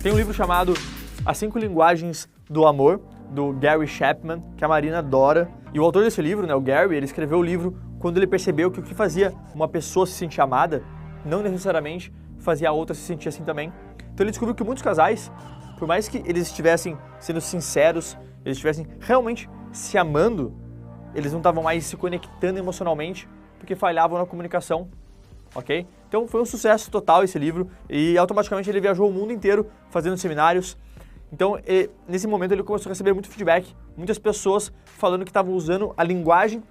Tem um livro chamado As 5 Linguagens do Amor, do Gary Chapman, que a Marina adora. E o autor desse livro, né, o Gary, ele escreveu o livro quando ele percebeu que o que fazia uma pessoa se sentir amada não necessariamente fazia a outra se sentir assim também. Então ele descobriu que muitos casais, por mais que eles estivessem sendo sinceros, eles estivessem realmente se amando, eles não estavam mais se conectando emocionalmente porque falhavam na comunicação, ok? Então foi um sucesso total esse livro e automaticamente ele viajou o mundo inteiro fazendo seminários. Então nesse momento ele começou a receber muito feedback, muitas pessoas falando que estavam usando a linguagem,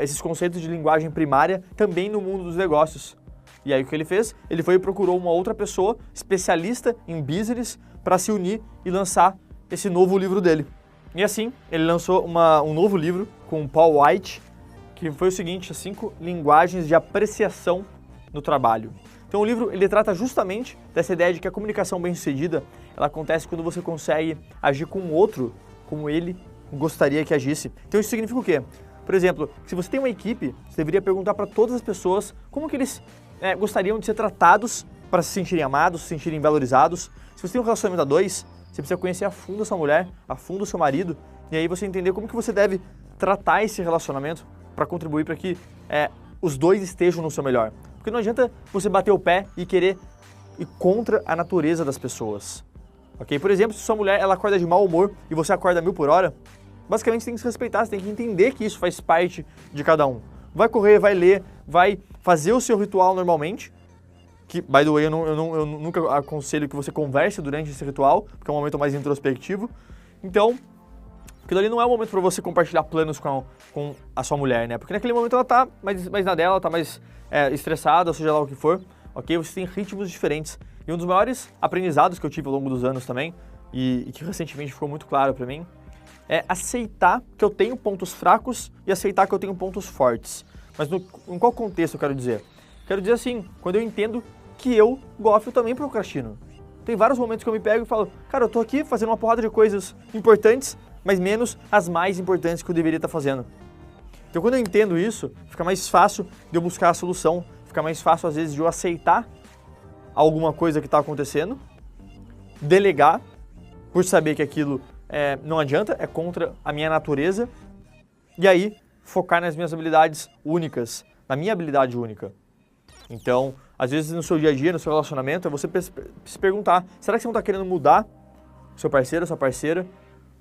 esses conceitos de linguagem primária também no mundo dos negócios. E aí o que ele fez? Ele foi e procurou uma outra pessoa especialista em business para se unir e lançar esse novo livro dele. E assim, ele lançou um novo livro com o Paul White, que foi o seguinte, as 5 linguagens de apreciação no trabalho. Então o livro ele trata justamente dessa ideia de que a comunicação bem-sucedida ela acontece quando você consegue agir com o outro como ele gostaria que agisse. Então isso significa o quê? Por exemplo, se você tem uma equipe, você deveria perguntar para todas as pessoas como que eles gostariam de ser tratados para se sentirem amados, se sentirem valorizados. Se você tem um relacionamento a 2, você precisa conhecer a fundo a sua mulher, a fundo o seu marido, e aí você entender como que você deve tratar esse relacionamento para contribuir para que os dois estejam no seu melhor. Porque não adianta você bater o pé e querer ir contra a natureza das pessoas. Ok? Por exemplo, se sua mulher ela acorda de mau humor e você acorda 1000 por hora, basicamente você tem que se respeitar, você tem que entender que isso faz parte de cada um. Vai correr, vai ler, vai fazer o seu ritual normalmente, que, by the way, eu nunca aconselho que você converse durante esse ritual, porque é um momento mais introspectivo. Então, aquilo ali não é o momento para você compartilhar planos com a sua mulher, né? Porque naquele momento ela tá mais na dela, ela tá mais estressada, seja lá o que for, ok? Você tem ritmos diferentes. E um dos maiores aprendizados que eu tive ao longo dos anos também, e que recentemente ficou muito claro para mim, é aceitar que eu tenho pontos fracos e aceitar que eu tenho pontos fortes. Mas em qual contexto eu quero dizer? Quero dizer assim, quando eu entendo que eu também procrastino. Tem vários momentos que eu me pego e falo, cara, eu tô aqui fazendo uma porrada de coisas importantes, mas menos as mais importantes que eu deveria estar fazendo. Então quando eu entendo isso, fica mais fácil de eu buscar a solução, fica mais fácil às vezes de eu aceitar alguma coisa que está acontecendo, delegar, por saber que aquilo não adianta, é contra a minha natureza, e aí focar nas minhas habilidades únicas, na minha habilidade única. Então, às vezes no seu dia a dia, no seu relacionamento, é você se perguntar, será que você não está querendo mudar o seu parceiro, a sua parceira,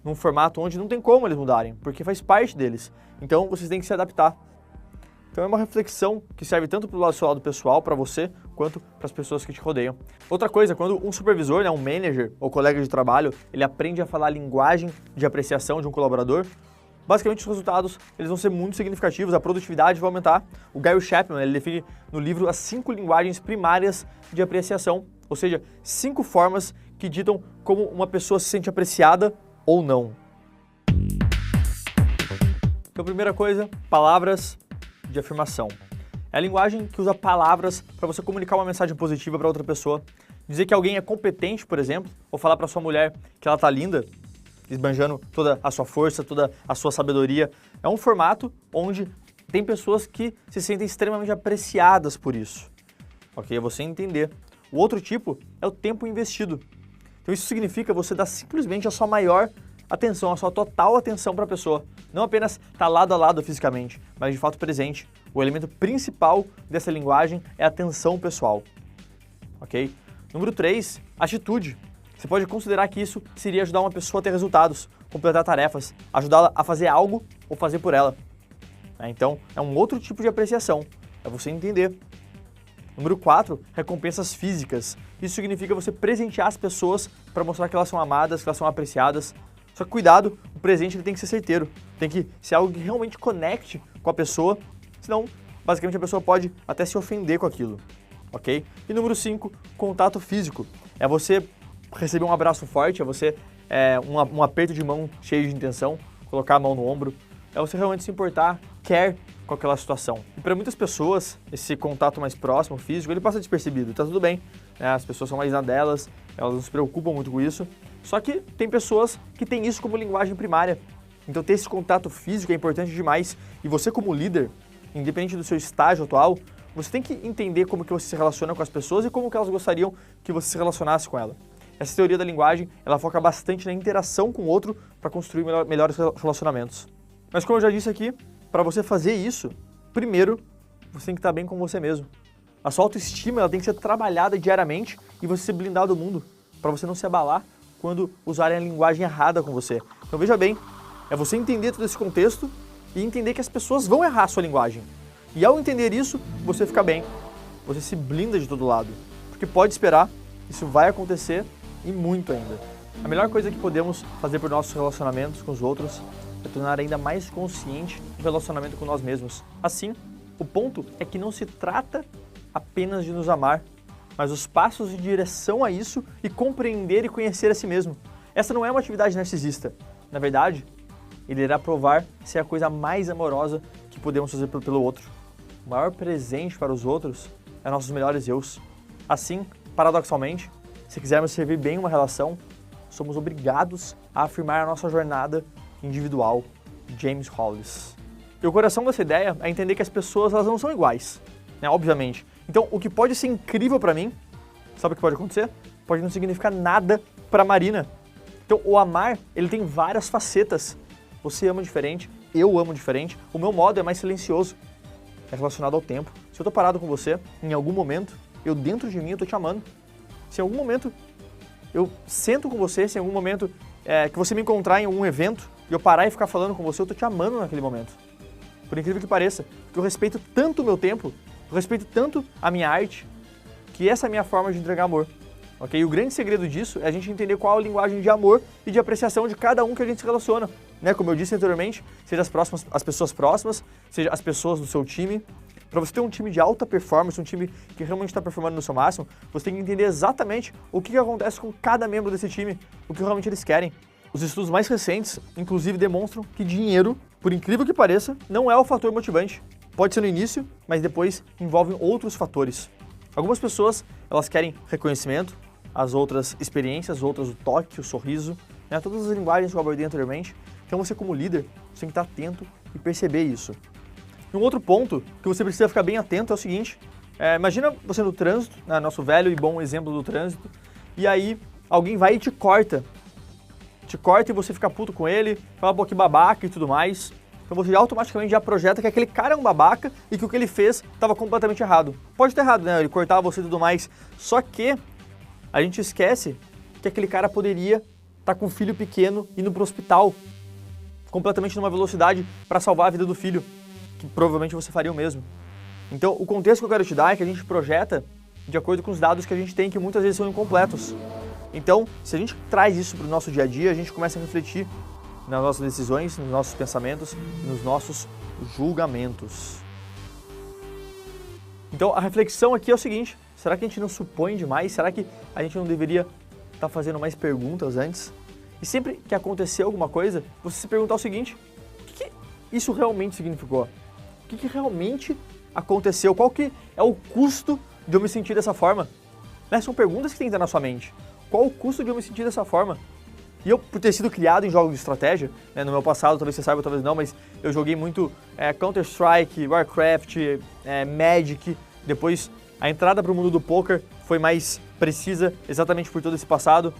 num formato onde não tem como eles mudarem, porque faz parte deles. Então, vocês têm que se adaptar. Então, é uma reflexão que serve tanto para o seu lado pessoal, para você, quanto para as pessoas que te rodeiam. Outra coisa, quando um supervisor, um manager ou colega de trabalho, ele aprende a falar a linguagem de apreciação de um colaborador, basicamente os resultados eles vão ser muito significativos, a produtividade vai aumentar. O Gary Chapman ele define no livro as 5 linguagens primárias de apreciação, ou seja, 5 formas que ditam como uma pessoa se sente apreciada ou não. Então, primeira coisa, palavras de afirmação. É a linguagem que usa palavras para você comunicar uma mensagem positiva para outra pessoa. Dizer que alguém é competente, por exemplo, ou falar para sua mulher que ela está linda, esbanjando toda a sua força, toda a sua sabedoria. É um formato onde tem pessoas que se sentem extremamente apreciadas por isso. Ok? É você entender. O outro tipo é o tempo investido. Então isso significa você dar simplesmente a sua maior atenção, a sua total atenção para a pessoa. Não apenas estar lado a lado fisicamente, mas de fato presente. O elemento principal dessa linguagem é a atenção pessoal. Ok? Número 3, atitude. Você pode considerar que isso seria ajudar uma pessoa a ter resultados, completar tarefas, ajudá-la a fazer algo ou fazer por ela. Então, é um outro tipo de apreciação, é você entender. Número 4, recompensas físicas. Isso significa você presentear as pessoas para mostrar que elas são amadas, que elas são apreciadas. Só que cuidado, o presente ele tem que ser certeiro, tem que ser algo que realmente conecte com a pessoa, senão, basicamente, a pessoa pode até se ofender com aquilo. Ok? E número 5, contato físico. É você receber um abraço forte, é você um aperto de mão cheio de intenção, colocar a mão no ombro, é você realmente se importar, quer com aquela situação. E para muitas pessoas, esse contato mais próximo, físico, ele passa despercebido, tá tudo bem, né? As pessoas são mais na delas, elas não se preocupam muito com isso, só que tem pessoas que têm isso como linguagem primária, então ter esse contato físico é importante demais, e você como líder, independente do seu estágio atual, você tem que entender como que você se relaciona com as pessoas e como que elas gostariam que você se relacionasse com ela. Essa teoria da linguagem, ela foca bastante na interação com o outro para construir melhores relacionamentos. Mas como eu já disse aqui, para você fazer isso, primeiro, você tem que estar bem com você mesmo. A sua autoestima, ela tem que ser trabalhada diariamente e você ser blindado do mundo, para você não se abalar quando usarem a linguagem errada com você. Então veja bem, é você entender todo esse contexto e entender que as pessoas vão errar a sua linguagem. E ao entender isso, você fica bem. Você se blinda de todo lado. Porque pode esperar, isso vai acontecer e muito ainda. A melhor coisa que podemos fazer por nossos relacionamentos com os outros é tornar ainda mais consciente o relacionamento com nós mesmos. Assim, o ponto é que não se trata apenas de nos amar, mas os passos em direção a isso e compreender e conhecer a si mesmo. Essa não é uma atividade narcisista. Na verdade, ele irá provar ser a coisa mais amorosa que podemos fazer pelo outro. O maior presente para os outros é nossos melhores eus. Assim, paradoxalmente, se quisermos servir bem uma relação, somos obrigados a afirmar a nossa jornada individual. James Hollis. E o coração dessa ideia é entender que as pessoas elas não são iguais, né? Obviamente. Então, o que pode ser incrível para mim, sabe o que pode acontecer? Pode não significar nada para Marina. Então, o amar, ele tem várias facetas. Você ama diferente, eu amo diferente, o meu modo é mais silencioso. É relacionado ao tempo. Se eu tô parado com você, em algum momento, eu dentro de mim, eu tô te amando. Se em algum momento eu sento com você, se em algum momento que você me encontrar em algum evento e eu parar e ficar falando com você, eu tô te amando naquele momento. Por incrível que pareça, porque eu respeito tanto o meu tempo, eu respeito tanto a minha arte, que essa é a minha forma de entregar amor. Okay? E o grande segredo disso é a gente entender qual é a linguagem de amor e de apreciação de cada um que a gente se relaciona. Né? Como eu disse anteriormente, seja as pessoas próximas, seja as pessoas do seu time. Para você ter um time de alta performance, um time que realmente está performando no seu máximo, você tem que entender exatamente o que acontece com cada membro desse time, o que realmente eles querem. Os estudos mais recentes, inclusive, demonstram que dinheiro, por incrível que pareça, não é o fator motivante. Pode ser no início, mas depois envolvem outros fatores. Algumas pessoas, elas querem reconhecimento, as outras experiências, outras o toque, o sorriso, né? Todas as linguagens que eu abordei anteriormente. Então você como líder, você tem que estar atento e perceber isso. E um outro ponto que você precisa ficar bem atento é o seguinte, imagina você no trânsito, né, nosso velho e bom exemplo do trânsito, e aí alguém vai e te corta e você fica puto com ele, fala, pô, que babaca e tudo mais. Então você automaticamente já projeta que aquele cara é um babaca e que o que ele fez estava completamente errado. Pode estar errado, né, ele cortar você e tudo mais, só que a gente esquece que aquele cara poderia estar com um filho pequeno indo para o hospital, completamente numa velocidade para salvar a vida do filho, que provavelmente você faria o mesmo. Então, o contexto que eu quero te dar é que a gente projeta de acordo com os dados que a gente tem, que muitas vezes são incompletos. Então, se a gente traz isso para o nosso dia a dia, a gente começa a refletir nas nossas decisões, nos nossos pensamentos, nos nossos julgamentos. Então, a reflexão aqui é o seguinte, será que a gente não supõe demais? Será que a gente não deveria estar fazendo mais perguntas antes? E sempre que acontecer alguma coisa, você se perguntar o seguinte, o que isso realmente significou? O que realmente aconteceu? Qual que é o custo de eu me sentir dessa forma? Né? São perguntas que tem que estar na sua mente. Qual o custo de eu me sentir dessa forma? E eu, por ter sido criado em jogos de estratégia, né, no meu passado, talvez você saiba, talvez não, mas eu joguei muito Counter-Strike, Warcraft, Magic. Depois, a entrada para o mundo do poker foi mais precisa, exatamente por todo esse passado.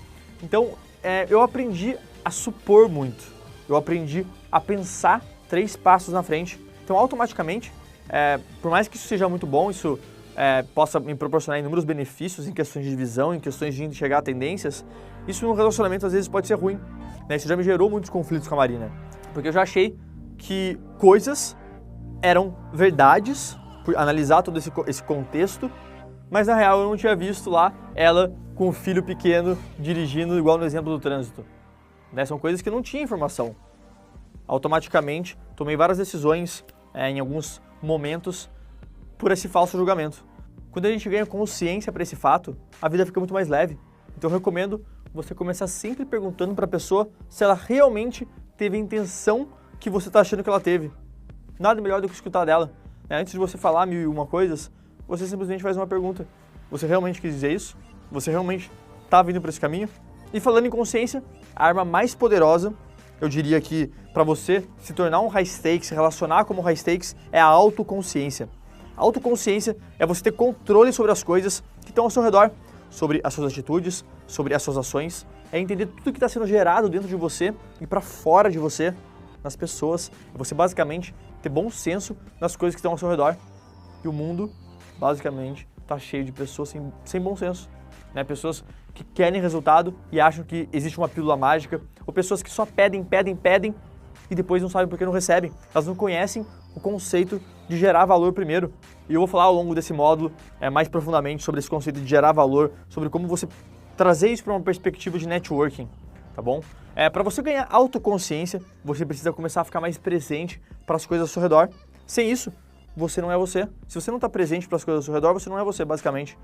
Então, eu aprendi a supor muito. Eu aprendi a pensar 3 passos na frente. Então, automaticamente, por mais que isso seja muito bom, isso possa me proporcionar inúmeros benefícios em questões de visão, em questões de enxergar tendências, isso no relacionamento às vezes pode ser ruim. Né? Isso já me gerou muitos conflitos com a Marina. Porque eu já achei que coisas eram verdades, por analisar todo esse contexto, mas na real eu não tinha visto lá ela com o filho pequeno dirigindo igual no exemplo do trânsito. Né? São coisas que eu não tinha informação. Automaticamente tomei várias decisões em alguns momentos por esse falso julgamento. Quando a gente ganha consciência para esse fato, a vida fica muito mais leve. Então eu recomendo você começar sempre perguntando para a pessoa se ela realmente teve a intenção que você está achando que ela teve. Nada melhor do que escutar dela. Antes de você falar 1001 coisas, você simplesmente faz uma pergunta. Você realmente quis dizer isso? Você realmente está vindo para esse caminho? E falando em consciência, a arma mais poderosa, eu diria que para você se tornar um high stakes, se relacionar como high stakes, é a autoconsciência. A autoconsciência é você ter controle sobre as coisas que estão ao seu redor. sobre as suas atitudes, sobre as suas ações, é entender tudo que está sendo gerado dentro de você e para fora de você, nas pessoas. É você basicamente ter bom senso nas coisas que estão ao seu redor. E o mundo, basicamente, está cheio de pessoas sem bom senso. Né? Pessoas que querem resultado e acham que existe uma pílula mágica, ou pessoas que só pedem e depois não sabem por que não recebem. Elas não conhecem o conceito de gerar valor primeiro. E eu vou falar ao longo desse módulo mais profundamente sobre esse conceito de gerar valor, sobre como você trazer isso para uma perspectiva de networking, tá bom? Para você ganhar autoconsciência, você precisa começar a ficar mais presente para as coisas ao seu redor. Sem isso, você não é você. Se você não está presente para as coisas ao seu redor, você não é você, basicamente.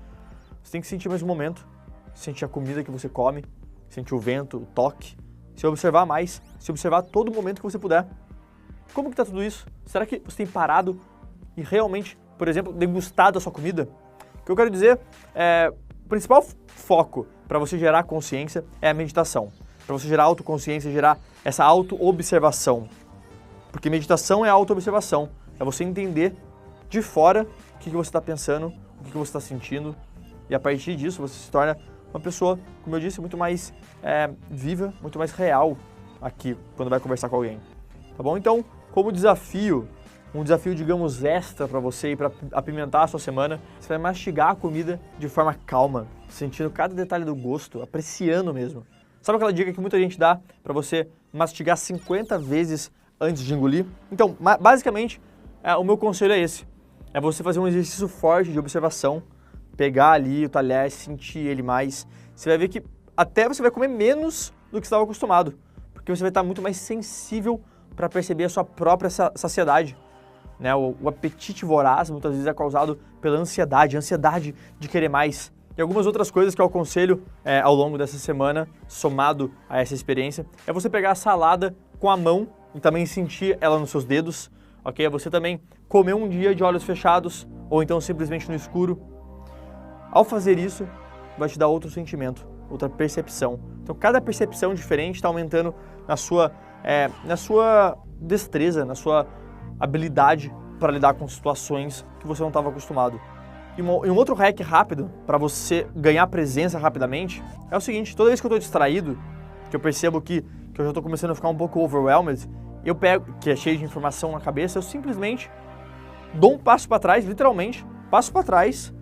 Você tem que sentir mais o momento, sentir a comida que você come, sentir o vento, o toque, se observar mais, se observar todo momento que você puder. Como que está tudo isso? Será que você tem parado e realmente, por exemplo, degustado a sua comida? O que eu quero dizer o principal foco para você gerar consciência é a meditação. Para você gerar autoconsciência, gerar essa auto-observação. Porque meditação é auto-observação. É você entender de fora o que você está pensando, o que você está sentindo. E a partir disso você se torna uma pessoa, como eu disse, muito mais viva, muito mais real aqui quando vai conversar com alguém. Tá bom? Então, como desafio, um desafio, digamos, extra para você e para apimentar a sua semana, você vai mastigar a comida de forma calma, sentindo cada detalhe do gosto, apreciando mesmo. Sabe aquela dica que muita gente dá para você mastigar 50 vezes antes de engolir? Então, basicamente, o meu conselho é esse. É você fazer um exercício forte de observação, pegar ali o talher, sentir ele mais. Você vai ver que até você vai comer menos do que estava acostumado, porque você vai estar muito mais sensível para perceber a sua própria saciedade. Né? O apetite voraz muitas vezes é causado pela ansiedade de querer mais. E algumas outras coisas que eu aconselho ao longo dessa semana, somado a essa experiência, é você pegar a salada com a mão e também sentir ela nos seus dedos, ok? É você também comer um dia de olhos fechados ou então simplesmente no escuro. Ao fazer isso, vai te dar outro sentimento, outra percepção. Então cada percepção diferente está aumentando na sua destreza, na sua habilidade para lidar com situações que você não estava acostumado. E um outro hack rápido para você ganhar presença rapidamente é o seguinte: toda vez que eu estou distraído, que eu percebo que eu já estou começando a ficar um pouco overwhelmed, eu pego, que é cheio de informação na cabeça, eu simplesmente dou um passo para trás, literalmente, passo para trás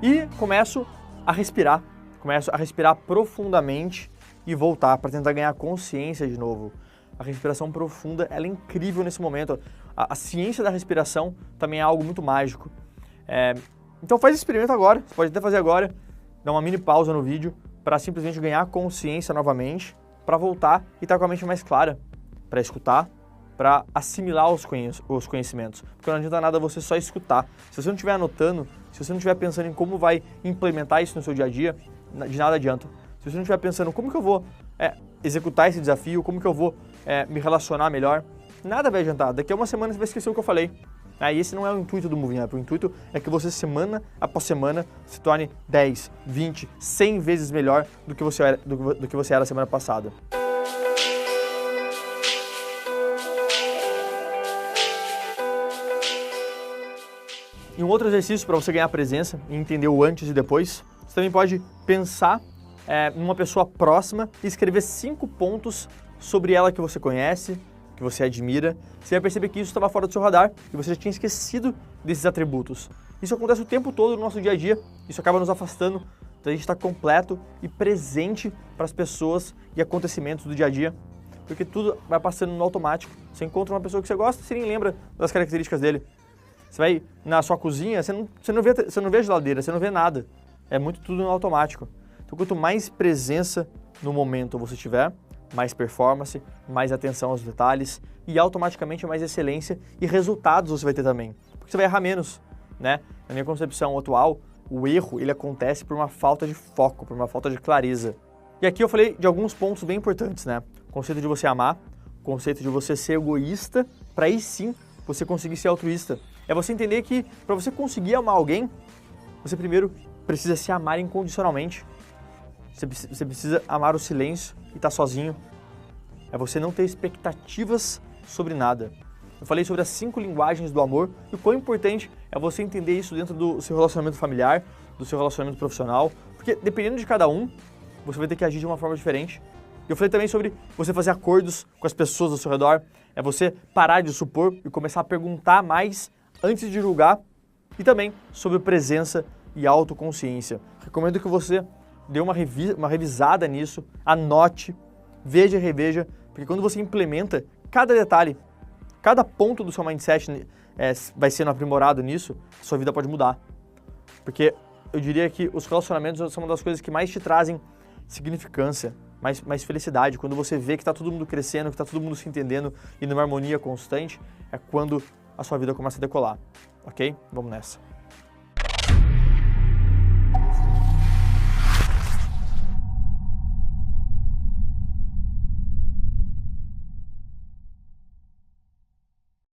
e começo a respirar profundamente e voltar para tentar ganhar consciência de novo. A respiração profunda, ela é incrível nesse momento. A ciência da respiração também é algo muito mágico. Então faz esse experimento agora, você pode até fazer agora, dar uma mini pausa no vídeo para simplesmente ganhar consciência novamente, para voltar e estar com a mente mais clara, para escutar, para assimilar os conhecimentos. Porque não adianta nada você só escutar. Se você não estiver anotando, se você não estiver pensando em como vai implementar isso no seu dia a dia, de nada adianta. Se você não estiver pensando como que eu vou executar esse desafio, como que eu vou me relacionar melhor, nada vai adiantar. Daqui a uma semana você vai esquecer o que eu falei. E esse não é o intuito do Moving Up. O intuito é que você, semana após semana, se torne 10, 20, 100 vezes melhor do que você era semana passada. E um outro exercício para você ganhar presença e entender o antes e depois, você também pode pensar numa pessoa próxima e escrever 5 pontos sobre ela que você conhece, que você admira. Você vai perceber que isso estava fora do seu radar e você já tinha esquecido desses atributos. Isso acontece o tempo todo no nosso dia a dia, isso acaba nos afastando da gente estar completo e presente para as pessoas e acontecimentos do dia a dia, porque tudo vai passando no automático. Você encontra uma pessoa que você gosta e você nem lembra das características dele. Você vai na sua cozinha, você não vê a geladeira, você não vê nada. É muito tudo no automático. Então, quanto mais presença no momento você tiver, mais performance, mais atenção aos detalhes e automaticamente mais excelência e resultados você vai ter também. Porque você vai errar menos, né? Na minha concepção atual, o erro ele acontece por uma falta de foco, por uma falta de clareza. E aqui eu falei de alguns pontos bem importantes, né? O conceito de você amar, o conceito de você ser egoísta, para aí sim você conseguir ser altruísta. É você entender que para você conseguir amar alguém, você primeiro precisa se amar incondicionalmente. Você precisa amar o silêncio e estar sozinho. É você não ter expectativas sobre nada. Eu falei sobre as 5 linguagens do amor e o quão importante é você entender isso dentro do seu relacionamento familiar, do seu relacionamento profissional, porque dependendo de cada um, você vai ter que agir de uma forma diferente. Eu falei também sobre você fazer acordos com as pessoas ao seu redor, é você parar de supor e começar a perguntar mais antes de julgar, e também sobre presença e autoconsciência. Recomendo que você dê uma revisada nisso, anote, veja e reveja, porque quando você implementa cada detalhe, cada ponto do seu mindset vai sendo aprimorado nisso, a sua vida pode mudar. Porque eu diria que os relacionamentos são uma das coisas que mais te trazem significância, mais felicidade. Quando você vê que está todo mundo crescendo, que está todo mundo se entendendo e numa harmonia constante, é quando a sua vida começa a decolar. Ok? Vamos nessa.